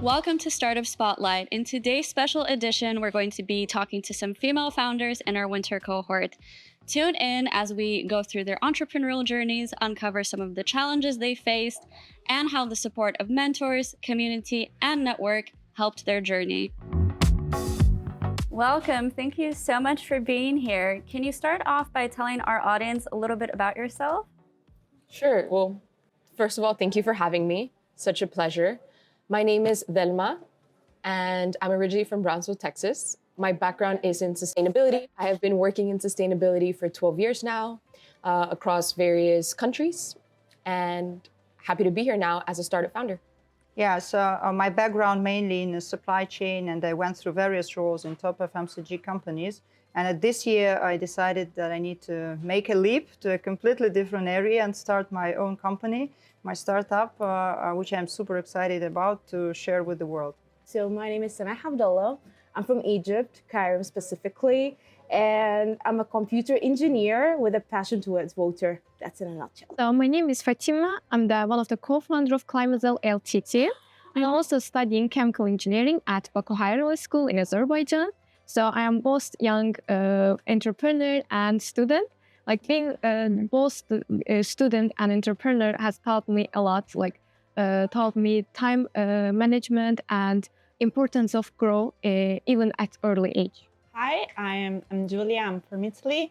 Welcome to Startup Spotlight. In today's special edition, we're going to be talking to some female founders in our winter cohort. Tune in as we go through their entrepreneurial journeys, uncover some of the challenges they faced, and how the support of mentors, community, and network helped their journey. Welcome. Thank you so much for being here. Can you start off by telling our audience a little bit about yourself? Sure. Well, first of all, thank you for having me. Such a pleasure. My name is Velma, and I'm originally from Brownsville, Texas. My background is in sustainability. I have been working in sustainability for 12 years now, across various countries, and happy to be here now as a startup founder. Yeah, so my background mainly in the supply chain, and I went through various roles in top FMCG companies. And this year, I decided that I need to make a leap to a completely different area and start my own company, my startup, which I'm super excited about to share with the world. So my name is Sana Abdullah. I'm from Egypt, Cairo specifically, and I'm a computer engineer with a passion towards water. That's in a nutshell. So my name is Fatima. I'm one of the co-founder of Climazel LTT. I'm also studying chemical engineering at cohorts school in Azerbaijan. So I am both young entrepreneur and student. Like being both student and entrepreneur has taught me a lot. Taught me time management and importance of grow even at early age. Hi, I'm Julia. I'm from Italy.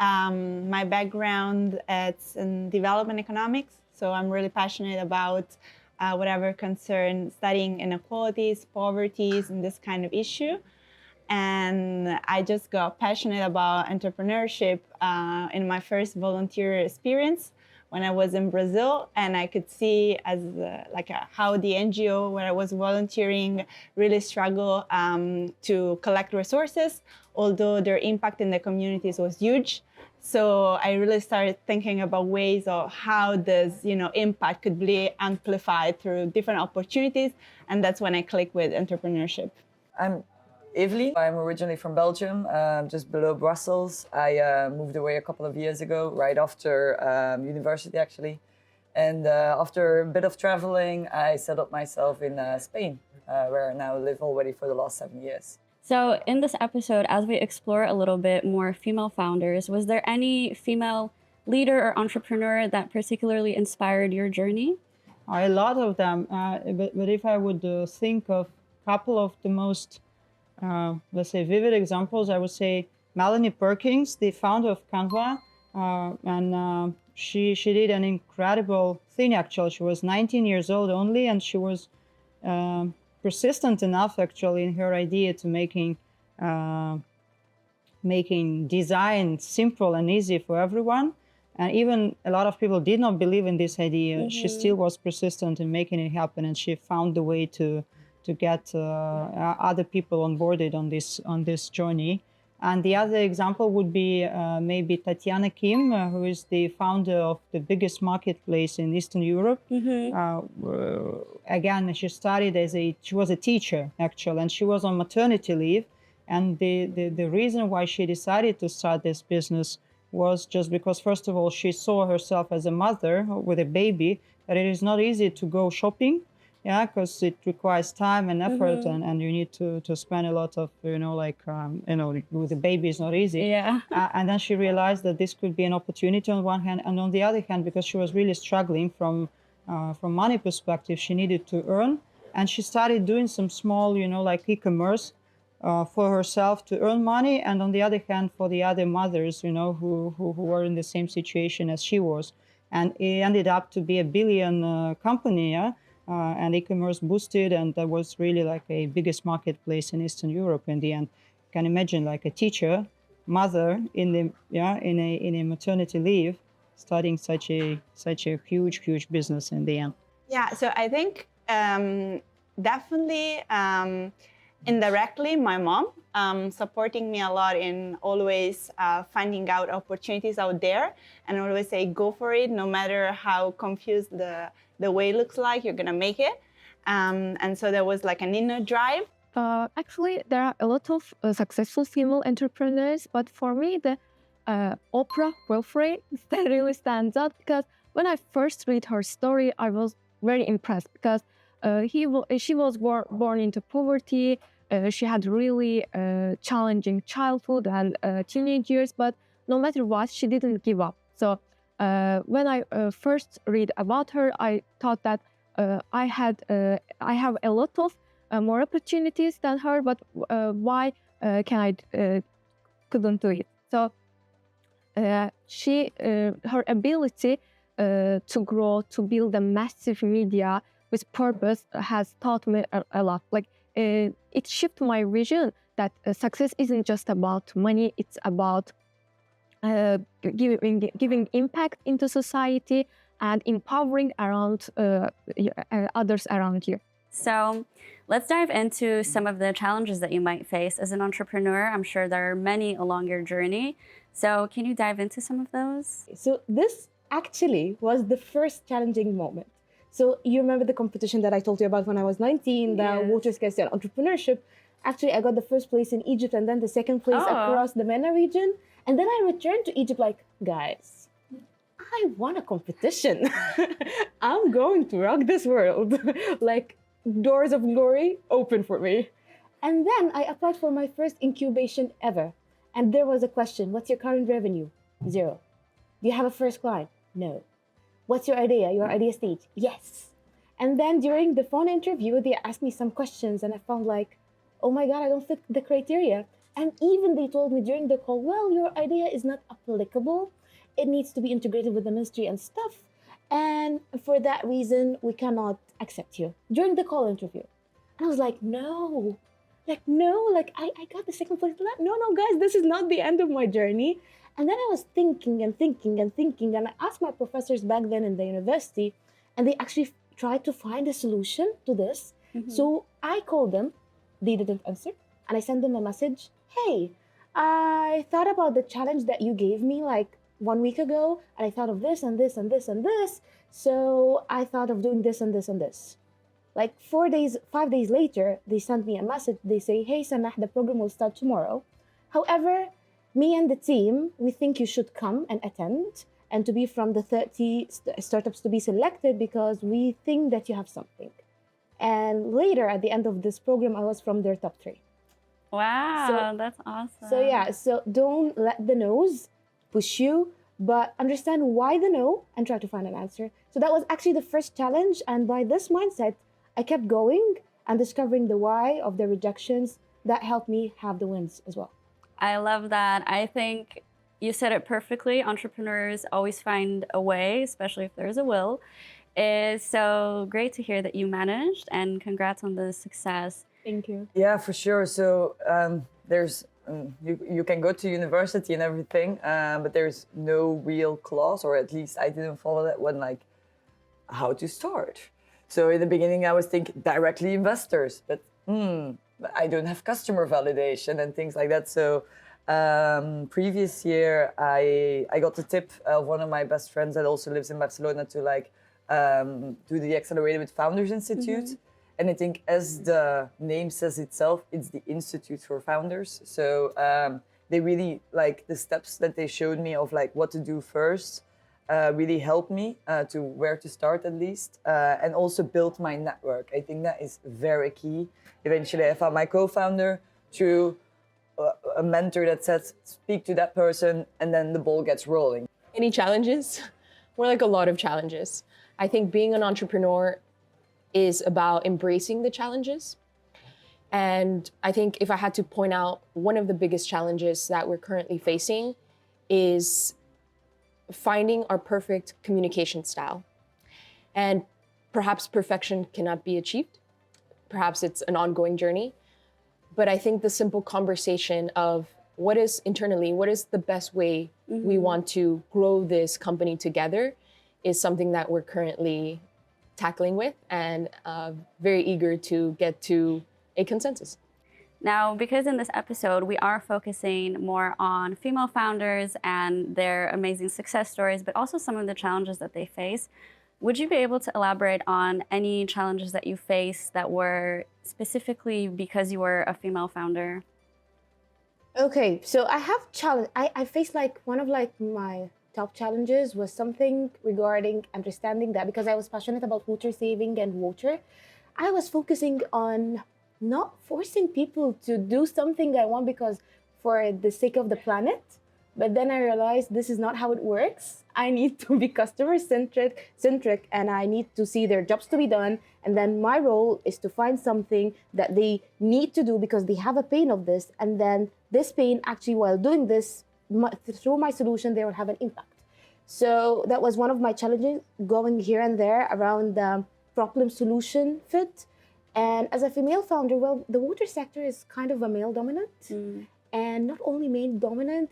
My background is in development economics, so I'm really passionate about whatever concern studying inequalities, poverties, and this kind of issue. And I just got passionate about entrepreneurship in my first volunteer experience when I was in Brazil, and I could see how the NGO where I was volunteering really struggle to collect resources, although their impact in the communities was huge. So I really started thinking about ways of how this, impact could be amplified through different opportunities, and that's when I clicked with entrepreneurship. I'm Evelyn. I'm originally from Belgium, just below Brussels. I moved away a couple of years ago, right after university actually. And after a bit of traveling, I settled myself in Spain, where I now live already for the last 7 years. So in this episode, as we explore a little bit more female founders, was there any female leader or entrepreneur that particularly inspired your journey? A lot of them, but if I would think of a couple of the most let's say vivid examples, I would say Melanie Perkins, the founder of Canva, and she did an incredible thing actually. She was 19 years old only, and she was persistent enough actually in her idea to making design simple and easy for everyone. And even a lot of people did not believe in this idea. Mm-hmm. She still was persistent in making it happen, and she found the way to get other people onboarded on this journey. And the other example would be maybe Tatiana Kim, who is the founder of the biggest marketplace in Eastern Europe. Mm-hmm. Again, she started she was a teacher actually, and she was on maternity leave. And the reason why she decided to start this business was just because, first of all, she saw herself as a mother with a baby, that it is not easy to go shopping. Yeah, because it requires time and effort, mm-hmm. and you need to spend a lot of, with the baby is not easy. Yeah. And then she realized that this could be an opportunity on one hand, and on the other hand, because she was really struggling from money perspective, she needed to earn, and she started doing some small, e-commerce for herself to earn money, and on the other hand, for the other mothers, who were in the same situation as she was, and it ended up to be a billion company. Yeah. And e-commerce boosted, and that was really like a biggest marketplace in Eastern Europe in the end. You can imagine like a teacher, mother in a maternity leave, starting such a huge business in the end. Yeah, so I think definitely indirectly my mom supporting me a lot in always finding out opportunities out there, and always say go for it, no matter how confused the way looks like, you're gonna make it. And so there was like an inner drive. Actually, there are a lot of successful female entrepreneurs, but for me, the Oprah Winfrey that really stands out, because when I first read her story, I was very impressed, because she was born into poverty. She had really challenging childhood and teenage years, but no matter what, she didn't give up. So when I first read about her, I thought that I have a lot of more opportunities than her, but why can I couldn't do it? So her ability to grow, to build a massive media with purpose has taught me a lot. Like it shifted my vision that success isn't just about money; it's about giving impact into society and empowering around others around you. So let's dive into some of the challenges that you might face as an entrepreneur. I'm sure there are many along your journey. So can you dive into some of those? So this actually was the first challenging moment. So you remember the competition that I told you about when I was 19, the Yes. water scarcity and entrepreneurship. Actually, I got the first place in Egypt and then the second place across the MENA region. And then I returned to Egypt like, guys, I won a competition. I'm going to rock this world. Like, doors of glory open for me. And then I applied for my first incubation ever. And there was a question, what's your current revenue? 0. Do you have a first client? No. What's your idea? Your idea stage? Yes. And then during the phone interview, they asked me some questions and I found like, oh my God, I don't fit the criteria. And even they told me during the call, well, your idea is not applicable. It needs to be integrated with the ministry and stuff. And for that reason, we cannot accept you during the call interview. And I was like, no, I got the second place. No, guys, this is not the end of my journey. And then I was thinking. And I asked my professors back then in the university, and they actually tried to find a solution to this. Mm-hmm. So I called them, they didn't answer. And I sent them a message, hey, I thought about the challenge that you gave me like 1 week ago, and I thought of this and this and this and this. So I thought of doing this and this and this. Like 5 days later, they sent me a message. They say, hey, Samah, the program will start tomorrow. However, me and the team, we think you should come and attend and to be from the 30 startups to be selected because we think that you have something. And later, at the end of this program, I was from their top 3. Wow, that's awesome. So yeah, so don't let the no's push you, but understand why the no and try to find an answer. So that was actually the first challenge. And by this mindset, I kept going and discovering the why of the rejections. That helped me have the wins as well. I love that. I think you said it perfectly. Entrepreneurs always find a way, especially if there's a will. It's so great to hear that you managed, and congrats on the success. Thank you. Yeah, for sure. So there's you can go to university and everything, but there's no real clause, or at least I didn't follow that one, like how to start. So in the beginning, I was thinking directly investors, but I don't have customer validation and things like that. So previous year, I got the tip of one of my best friends that also lives in Barcelona to do the Accelerator with Founders Institute. Mm-hmm. And I think, as the name says itself, it's the Institute for Founders. So they really, like, the steps that they showed me of like what to do first really helped me to where to start at least, and also build my network. I think that is very key. Eventually, I found my co-founder through a mentor that says, speak to that person, and then the ball gets rolling. Any challenges? More like a lot of challenges. I think being an entrepreneur is about embracing the challenges. And I think if I had to point out one of the biggest challenges that we're currently facing is finding our perfect communication style. And perhaps perfection cannot be achieved. Perhaps it's an ongoing journey. But I think the simple conversation of what is the best way we want to grow this company together is something that we're currently tackling with, and very eager to get to a consensus. Now, because in this episode, we are focusing more on female founders and their amazing success stories, but also some of the challenges that they face, would you be able to elaborate on any challenges that you face that were specifically because you were a female founder? Okay, so I have challenge. I faced like one of like my top challenges was something regarding understanding that because I was passionate about water saving and water, I was focusing on not forcing people to do something I want because for the sake of the planet. But then I realized this is not how it works. I need to be customer centric, and I need to see their jobs to be done. And then my role is to find something that they need to do because they have a pain of this. And then this pain, actually, while doing this, through my solution, they will have an impact. So that was one of my challenges, going here and there around the problem solution fit. And as a female founder, well, the water sector is kind of a male dominant. And not only male dominant,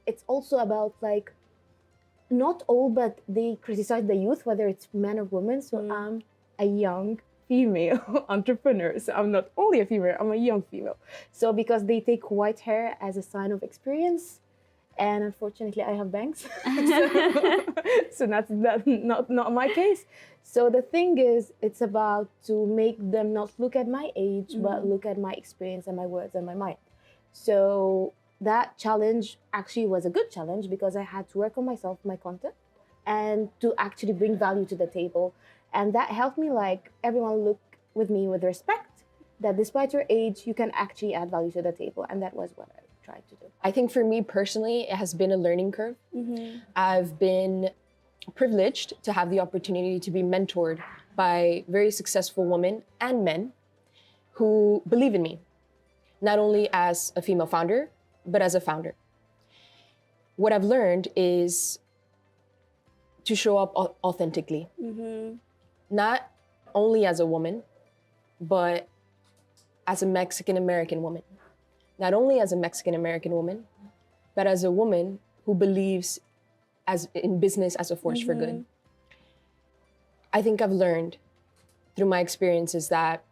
it's also about like, not all, but they criticize the youth, whether it's men or women. So I'm a young female entrepreneur. So I'm not only a female, I'm a young female. So because they take white hair as a sign of experience, and unfortunately I have bangs. So that's not my case. So the thing is, it's about to make them not look at my age, but look at my experience and my words and my mind. So that challenge actually was a good challenge because I had to work on myself, my content, and to actually bring value to the table. And that helped me, like, everyone look with me with respect, that despite your age, you can actually add value to the table. And that was what I tried to do. I think for me personally, it has been a learning curve. I've been privileged to have the opportunity to be mentored by very successful women and men who believe in me. Not only as a female founder, but as a founder. What I've learned is to show up authentically. Not only as a woman, but as a Mexican-American woman. Not only as a Mexican-American woman, but as a woman who believes in business as a force for good. I think I've learned through my experiences that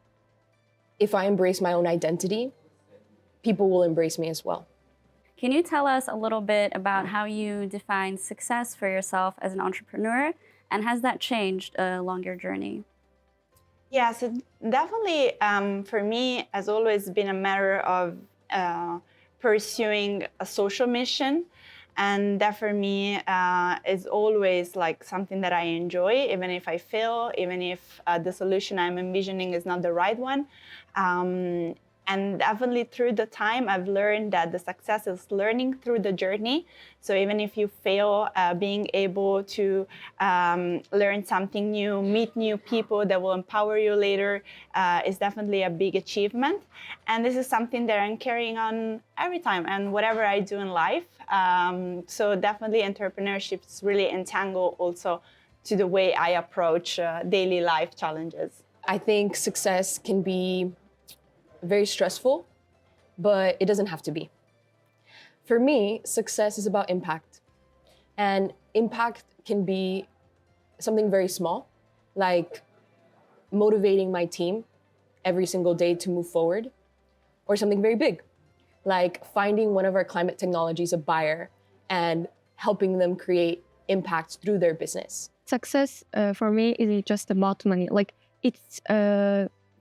if I embrace my own identity, people will embrace me as well. Can you tell us a little bit about how you define success for yourself as an entrepreneur, and has that changed along your journey? Yeah, so definitely for me, has always been a matter of pursuing a social mission. And that for me is always like something that I enjoy, even if I fail, even if the solution I'm envisioning is not the right one. And definitely through the time, I've learned that the success is learning through the journey. So even if you fail, being able to learn something new, meet new people that will empower you later is definitely a big achievement. And this is something that I'm carrying on every time and whatever I do in life. So definitely entrepreneurship is really entangled also to the way I approach daily life challenges. I think success can be very stressful, but it doesn't have to be. For me, success is about impact. And impact can be something very small, like motivating my team every single day to move forward, or something very big, like finding one of our climate technologies a buyer and helping them create impact through their business. Success for me isn't just about money. Like, it's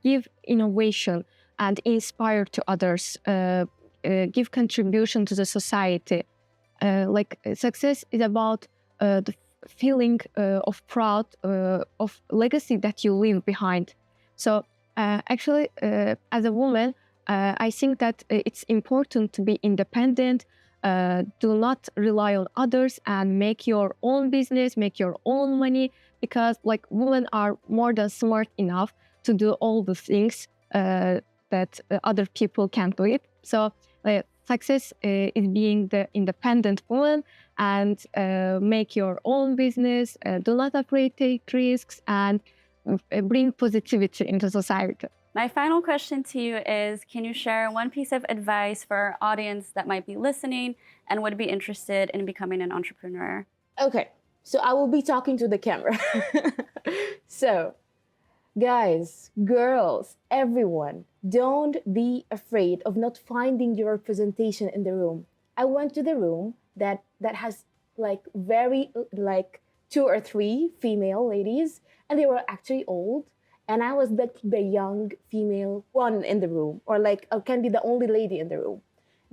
give innovation and inspire to others, give contribution to the society. Like, success is about the feeling of proud of legacy that you leave behind. So actually, as a woman, I think that it's important to be independent, do not rely on others, and make your own business, make your own money, because like women are more than smart enough to do all the things that other people can't do it. So success is being the independent woman and make your own business, do not afraid take risks, and bring positivity into society. My final question to you is, can you share one piece of advice for our audience that might be listening and would be interested in becoming an entrepreneur? Okay, so I will be talking to the camera. So, guys, girls, everyone, don't be afraid of not finding your representation in the room. I went to the room that has like very like 2 or 3 female ladies, and they were actually old. And I was the young female one in the room, or like can be the only lady in the room.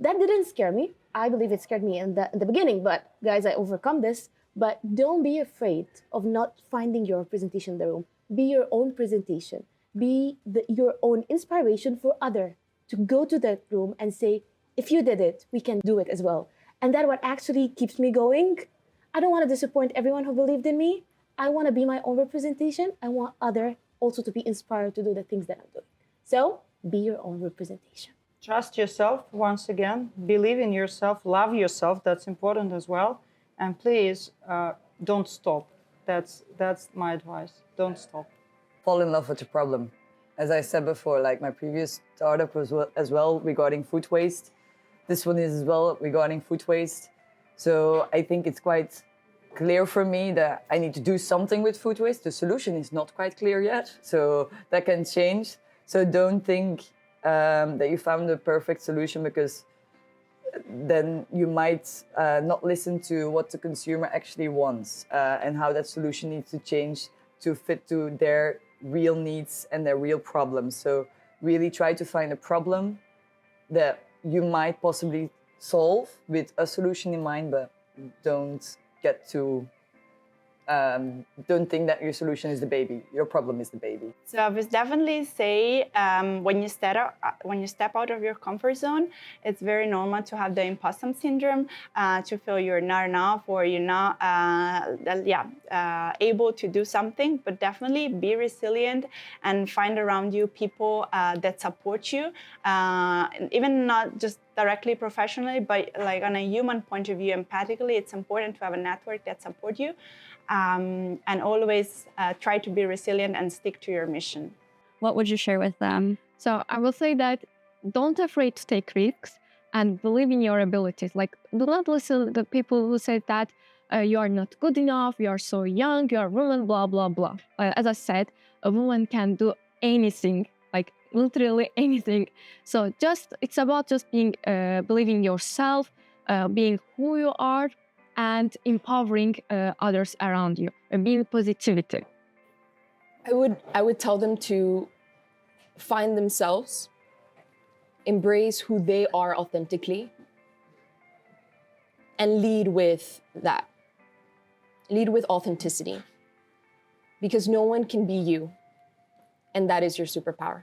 That didn't scare me. I believe it scared me in the beginning, but guys, I overcome this. But don't be afraid of not finding your representation in the room. Be your own presentation. be your own inspiration for other to go to that room and say, if you did it, we can do it as well. And that's what actually keeps me going. I don't want to disappoint everyone who believed in me. I want to be my own representation. I want others also to be inspired to do the things that I'm doing. So be your own representation. Trust yourself once again. Believe in yourself. Love yourself. That's important as well. And please don't stop. That's my advice. Don't stop. Fall in love with the problem. As I said before, like my previous startup was as well regarding food waste. This one is as well regarding food waste. So I think it's quite clear for me that I need to do something with food waste. The solution is not quite clear yet, so that can change. So don't think that you found the perfect solution, because then you might not listen to what the consumer actually wants and how that solution needs to change to fit to their real needs and their real problems. So really try to find a problem that you might possibly solve with a solution in mind, but don't get to don't think that your solution is the baby. Your problem is the baby. So I would definitely say when you step out of your comfort zone, it's very normal to have the imposter syndrome, to feel you're not enough or you're not able to do something. But definitely be resilient and find around you people that support you, even not just directly professionally, but like on a human point of view, empathically. It's important to have a network that supports you. And always try to be resilient and stick to your mission. What would you share with them? So I will say that don't afraid to take risks and believe in your abilities. Like, do not listen to the people who say that you are not good enough, you are so young, you are a woman, blah, blah, blah. As I said, a woman can do anything, like literally anything. So it's about just being, believing yourself, being who you are, and empowering others around you, and being positivity. I would tell them to find themselves, embrace who they are authentically, and lead with that. Lead with authenticity, because no one can be you, and that is your superpower.